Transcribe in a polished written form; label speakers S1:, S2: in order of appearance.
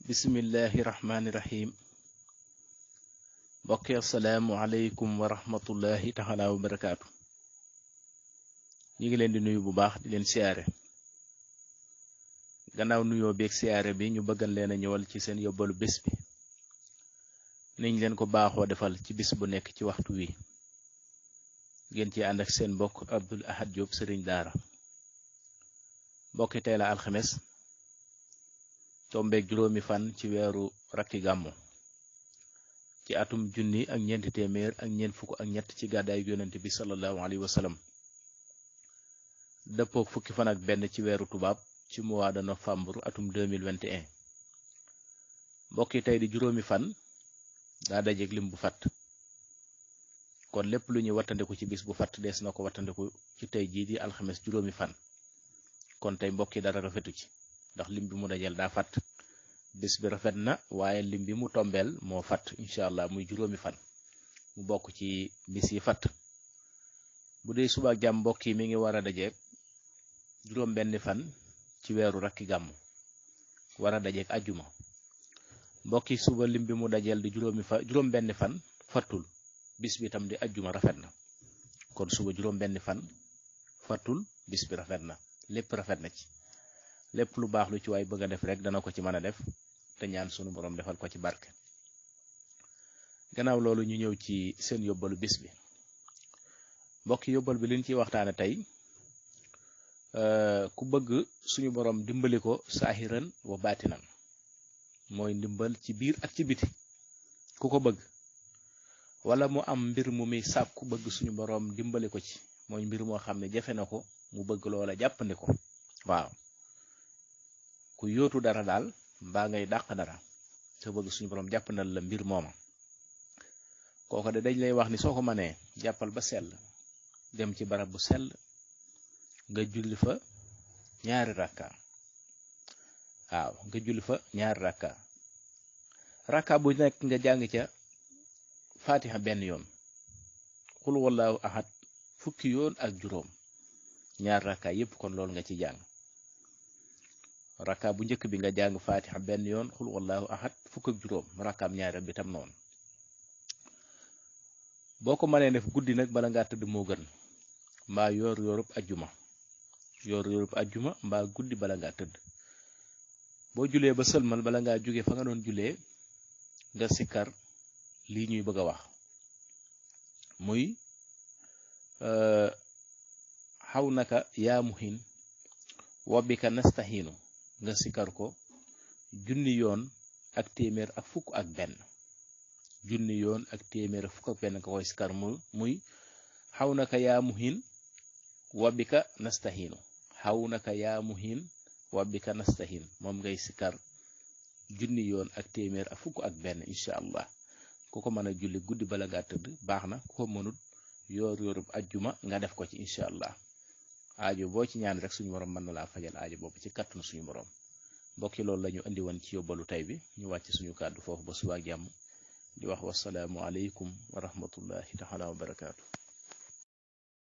S1: Bismillahirrahmanirrahim. Mbokk assalamu alaykum wa rahmatullahi ta'ala wa barakatuh. ñi ngi leen di nuyu bu baax di leen siyaare. Gannaaw nuyoo beeg siyaare bi ñu bëggal leen a ñëwal ci seen yóbbalu bés bi. Niñ leen ko baaxoo defal ci bis bu nekk ci waxtu wi. Ngeen ci ànd ak seen mbokk Abdou Ahad Diop sëriñ daara. Mbokki tey la alxames. Tombeeg juróomi fan ci weeru rakki gàmmu ci atum junni ak ñeenti téeméer ak ñeent fukk ak ñett ci gàddaayu yonent bi sallallahu alayhi wa sallam dëppook fukki fan ak benn ci weeru tubaab ci mois de novembre atum 2021 mbokki tey di juróomi fan daa dajeeg lim bu fatt kon lépp lu ñuy wattandiku ci bis bu fatt dees na ko wattandiku ci tey jii di alxames juróomi fan kon tey mbokki dara rafetu ci ndax lim bi mu dajel daa fatt bis bi rafet na waaye lim bi mu tombeel moo fatt incha allah muy juróomi fan mu bokk ci bis yi fatt bu dee suba ak jàmm mbokk yi mi ngi war a dajeeg juróom benn fan ci weeru rakki gàmmu war a dajeeg ajjuma mbokk yi suba lim bi mu dajel di juróom benn fan fattul bis bi tam di ajjuma rafet na kon suba juróom benn fan fattul bis bi rafet na lépp rafet na ci lépp lu baax lu ci waay bëgg a def rek dana ko ci mën a def te ñaan sunu borom defal ko ci barke. Gannaaw loolu ñu ñëw ci seen yóbbalu bis bi mbokki yóbbal bi liñ ciy waxtaane tey ku bëgg suñu borom dimbali ko saahiran wa baatinan mooy ndimbal ci biir ak ci biti ku ko bëgg wala mu am mbir mu muy sàkk ku bëgg suñu borom dimbali ko ci mooy mbir moo xam ne jafe na ko mu bëgg loola jàppandi ko waaw ku yóotu dara daal mbaa ngay dàq dara te bëgg suñu borom jàppandal la mbir mooma kooko de dañ lay wax ni soo ko mënee jàppal ba sell dem ci barab bu sell nga julli fa ñaari rakka waaw nga julli fa ñaari rakka bu nekk nga jàng ca fatiha benn yoon xul wallahu ahad fukki yoon ak juróom ñaari rakka yépp kon loolu nga ci jàng rakka bu njëkk bi nga jàng fatiha benn yoon xul wallahu ahad fukk ak juróom rakkaam ñaareel bi tam noonu boo ko mënee def guddi nag bala ngaa tëdd moo gën mbaa yoor yoorub ajjuma mbaa guddi bala ngaa tëdd boo julee ba sëlmal bala ngaa jóge fa nga doon julee nga sikkar lii ñuy bëgg a wax muy xaw naka yaa muhin wabbika nastahiinu nga sikkar ko junni yoon ak téeméer ak fukk ak benn junni yoon ak téeméer ak fukk ak benn nga koy sikkar muy xaw naka yaa muhin wabbika nastahiinu xaw naka yaa muhin wabbika nastahiin moom ngay sikkar junni yoon ak téeméer ak fukk ak benn incha allah ku ko mën a julli guddi bala ngaa tëdd baax na ku ko mënut yoorub ajjuma nga def ko ci incha allah aajo boo ci ñaan rek suñu borom mën na laa fajal aajo boobu ci kattanu suñu borom mbokki loolu la ñu andi woon ci yóbbalu tey bi ñu wàcc suñu kàddu foofu ba suba ak jàmm di wax wasalaamu aleykum wa rahmatullahi taala wa barakaatu.